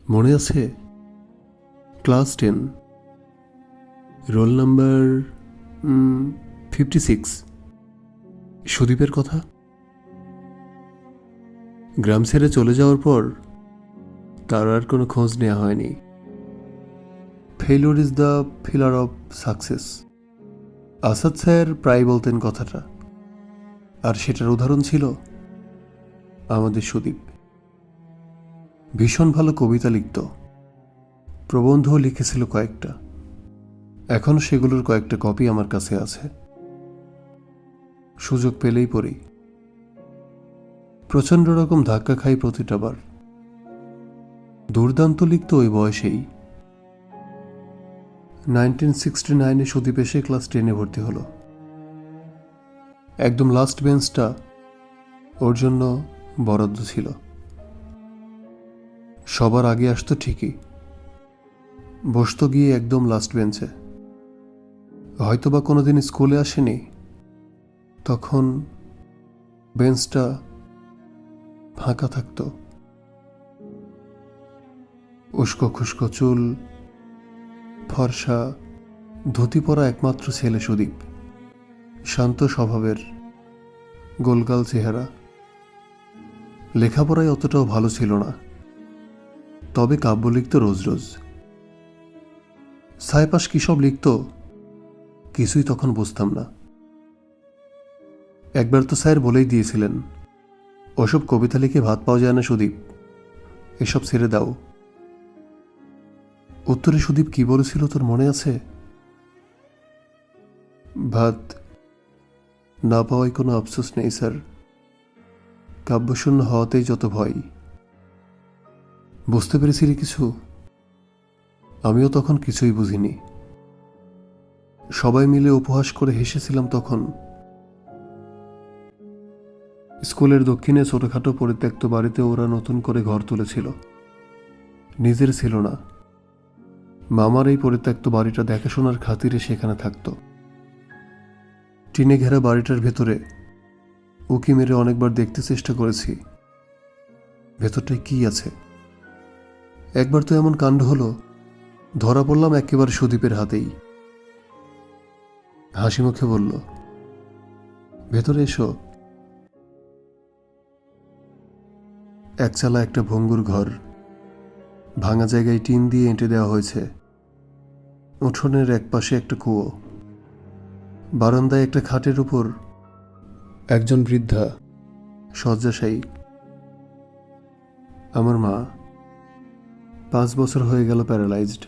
মনে আছে? Class 10, roll number 56, সুদীপের কথা। গ্রাম ছেড়ে চলে যাওয়ার পর তার আর কোনো খোঁজ নেওয়া হয়নি। Failure is the pillar of success, Asad sir প্রায় বলতেন কথাটা। আর সেটার উদাহরণ ছিল আমাদের সুদীপ। ভীষণ ভালো কবিতা লিখত, প্রবন্ধও লিখেছিল কয়েকটা। এখনও সেগুলোর কয়েকটা কপি আমার কাছে আছে, সুযোগ পেলেই পড়ি। প্রচণ্ড রকম ধাক্কা খাই প্রতিটা বার। দুর্দান্ত লিখত ওই বয়সেই। 1969-এ সুদীপ এসে ক্লাস 10-এ ভর্তি হলো। একদম লাস্ট বেঞ্চটা ওর জন্য বরাদ্দ ছিল। সবার আগে আসতো ঠিকই, বসতো গিয়ে একদম লাস্ট বেঞ্চে। হয়তোবা কোনোদিন স্কুলে আসেনি, তখন বেঞ্চটা ফাঁকা থাকতো। উস্কো খুস্কো চুল, ফর্সা, ধুতি পরা একমাত্র ছেলে সুদীপ। শান্ত স্বভাবের, গোলগাল চেহারা। লেখাপড়ায় অতটাও ভালো ছিল না, তবে কাব্য লিখত রোজ রোজ। সাইপাস কী সব লিখত কিছুই তখন বুঝতাম না। একবার তো স্যার বলেই দিয়েছিলেন, ওসব কবিতা লিখে ভাত পাওয়া যায় না সুদীপ, এসব ছেড়ে দাও। উত্তরে সুদীপ কি বলেছিল তোর মনে আছে? ভাত না পাওয়ায় কোনো আফসোস নেই স্যার, কাব্যশূন্য হওয়াতেই যত ভয়। বুঝতে পেরেছিলি কিছু? আমিও তখন কিছুই বুঝিনি। সবাই মিলে উপহাস করে হেসেছিলাম তখন। স্কুলের দক্ষিণে ছোটখাটো পরিত্যক্ত বাড়িতে ওরা নতুন করে ঘর তুলেছিল, নিজের ছিল না। মামার এই পরিত্যক্ত বাড়িটা দেখাশোনার খাতিরে সেখানে থাকত। টিনে ঘেরা বাড়িটার ভেতরে উকি মেরে অনেকবার দেখতে চেষ্টা করেছি ভেতরটায় কি আছে। একবার তো এমন কাণ্ড হলো, ধরা পড়লাম একেবারে সুদীপের হাতেই। হাসি মুখে বলল, ভেতরে এসো। একচালা একটা ভঙ্গুর ঘর, ভাঙা জায়গায় টিন দিয়ে এঁটে দেওয়া হয়েছে। উঠোনের এক পাশে একটা কুয়ো, বারান্দায় একটা খাটের উপর একজন বৃদ্ধা শয্যাশায়ী। আমার মা 5 বছর হয়ে গেল প্যারালাইজড।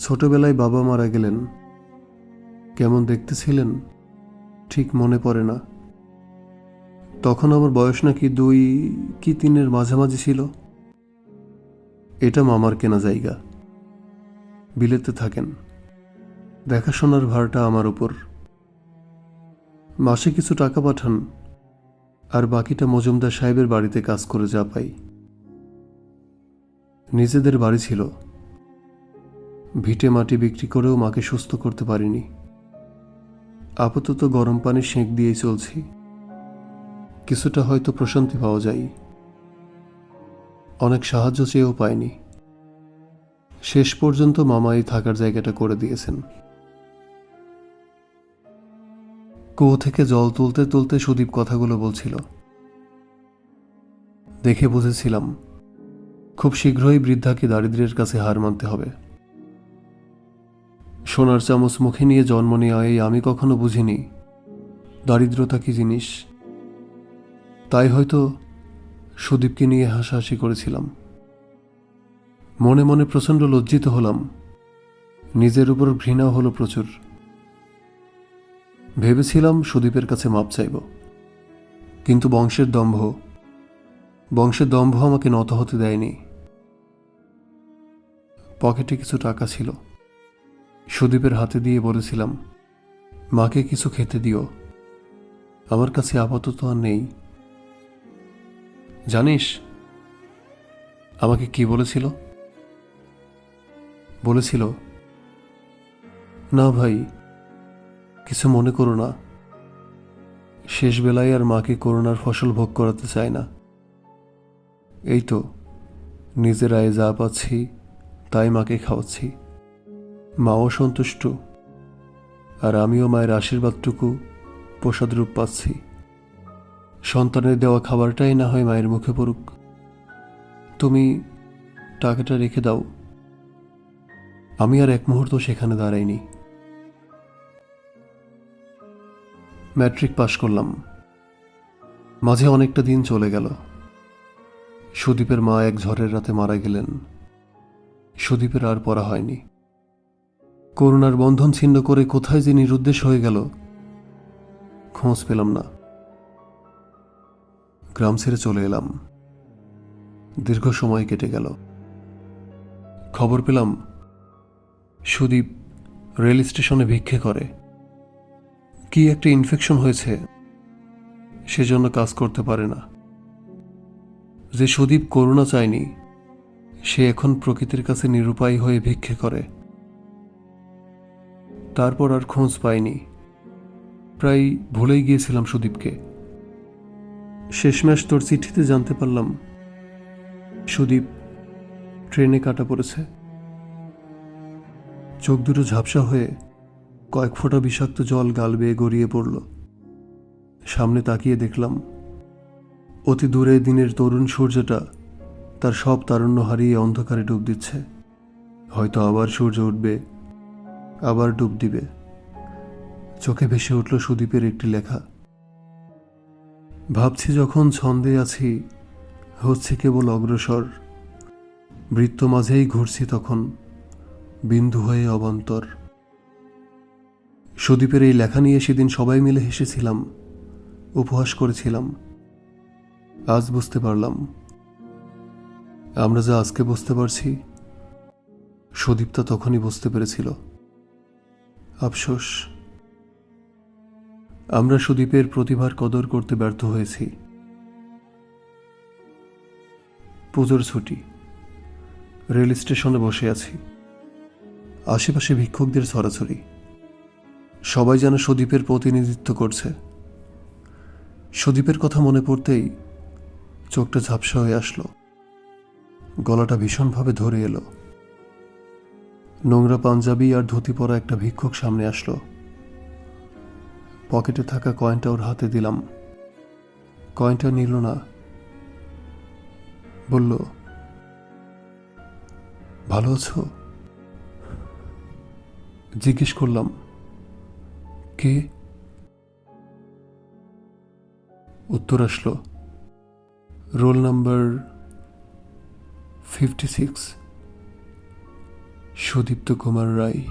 ছোটবেলায় বাবা মারা গেলেন। কেমন দেখতে ছিলেন ঠিক মনে পড়ে না। তখন আমার বয়স নাকি 2 কি 3-এর মাঝামাঝি ছিল। এটা মামার কেনা জায়গা, বিলেতে থাকেন। দেখাশোনার ভারটা আমার উপর। মাসে কিছু টাকা পাঠান, আর বাকিটা মজুমদার সাহেবের বাড়িতে কাজ করে যা পাই। নিজেদের বাড়ি ছিল, ভিটে মাটি বিক্রি করেও মাকে সুস্থ করতে পারিনি। আপাতত গরম পানি সেঁক দিয়েই চলছি। কিছুটা হয়তো প্রশান্তি পাওয়া যায়। অনেক সাহায্য চেয়েও পাইনি। শেষ পর্যন্ত মামাই থাকার জায়গাটা করে দিয়েছেন। কুয়ো থেকে জল তুলতে তুলতে সুদীপ কথাগুলো বলছিল। দেখে বুঝেছিলাম খুব শীঘ্রই বৃদ্ধাকে দারিদ্র্যের কাছে হার মানতে হবে। সোনার চামচ মুখে নিয়ে জন্ম নেওয়া এই আমি কখনো বুঝিনি দারিদ্রতা কি জিনিস। তাই হয়তো সুদীপকে নিয়ে হাসাহাসি করেছিলাম। মনে মনে প্রচণ্ড লজ্জিত হলাম, নিজের উপর ঘৃণাও হলো প্রচুর। ভেবেছিলাম সুদীপের কাছে মাপ চাইব, কিন্তু বংশের দম্ভ আমাকে নত হতে দেয়নি। পকেটে কিছু টাকা ছিল, সুদীপের হাতে দিয়ে বলেছিলাম, মাকে কিছু খেতে দিও, আমার কাছে আপাতত আর নেই। জানিস আমাকে কি বলেছিল? বলেছিল, না ভাই, কিছু মনে করো না, শেষ বেলায় আর মাকে করোনার ফসল ভোগ করাতে চায় না। এই তো নিজের আয়ে যা পাচ্ছি তাই মাকে খাওয়াচ্ছি। মাও সন্তুষ্ট, আর আমিও মায়ের আশীর্বাদটুকু প্রসাদরূপ পাচ্ছি। সন্তানের দেওয়া খাবারটাই না হয় মায়ের মুখে পড়ুক। তুমি টাকাটা রেখে দাও। আমি আর এক মুহূর্ত সেখানে দাঁড়াইনি। ম্যাট্রিক পাশ করলাম। মাঝে অনেকটা দিন চলে গেল। সুদীপের মা এক ঝড়ের রাতে মারা গেলেন। সুদীপের আর পড়া হয়নি। করুণার বন্ধন ছিন্ন করে কোথায় যে নিরুদ্দেশ হয়ে গেল, খোঁজ পেলাম না। গ্রাম ছেড়ে চলে এলাম। দীর্ঘ সময় কেটে গেল। খবর পেলাম সুদীপ রেল স্টেশনে ভিক্ষে করে। কি একটা ইনফেকশন হয়েছে, সেজন্য কাজ করতে পারে না। যে সুদীপ করুণা চায়নি, সে এখন প্রকৃতির কাছে নিরুপায় হয়ে ভিক্ষে করে। তারপর আর খোঁজ পাইনি। প্রায় ভুলেই গিয়েছিলাম সুদীপকে। শেষমেশ তোর চিঠিতে জানতে পারলাম সুদীপ ট্রেনে কাটা পড়েছে। চোখ দুটো ঝাপসা হয়ে কয়েক ফোঁটা বিষাক্ত জল গাল বেয়ে গড়িয়ে পড়ল। সামনে তাকিয়ে দেখলাম অতি দূরে দিনের তরুণ সূর্যটা তার সব তারুণ্য হারিয়ে অন্ধকারে ডুব দিচ্ছে। হয়তো আবার সূর্য উঠবে, আবার ডুব দিবে। চোখে ভেসে উঠল সুদীপের একটি লেখা। ভাবছি যখন ছন্দে আছি, হচ্ছে কেবল অগ্রসর। বৃত্ত মাঝেই ঘুরছি তখন, বিন্দু হয়ে অবান্তর। সুদীপের এই লেখা নিয়ে সেদিন সবাই মিলে হেসেছিলাম, উপহাস করেছিলাম। আজ বুঝতে পারলাম, আমরা যা আজকে বুঝতে পারছি, সুদীপ তা তখনই বুঝতে পেরেছিল। আফসোস, আমরা সুদীপের প্রতিভার কদর করতে ব্যর্থ হয়েছি। পুজোর ছুটি। রেল স্টেশনে বসে আছি। আশেপাশে ভিক্ষুকদের ছড়াছড়ি। সবাই যেন সুদীপের প্রতিনিধিত্ব করছে। সুদীপের কথা মনে পড়তেই চোখটা ঝাপসা হয়ে আসলো, গলাটা ভীষণভাবে ধরে এলো। নোংরা পাঞ্জাবি আর ধুতি পরা একটা ভিক্ষুক সামনে আসলো। পকেটে থাকা কয়েনটা ওর হাতে দিলাম। কয়েনটা নিল না। বলল, ভালো আছো? জিজ্ঞেস করলাম, কে? উত্তর আসলো, রোল নাম্বার 56, সুদীপ্ত কুমার রায়।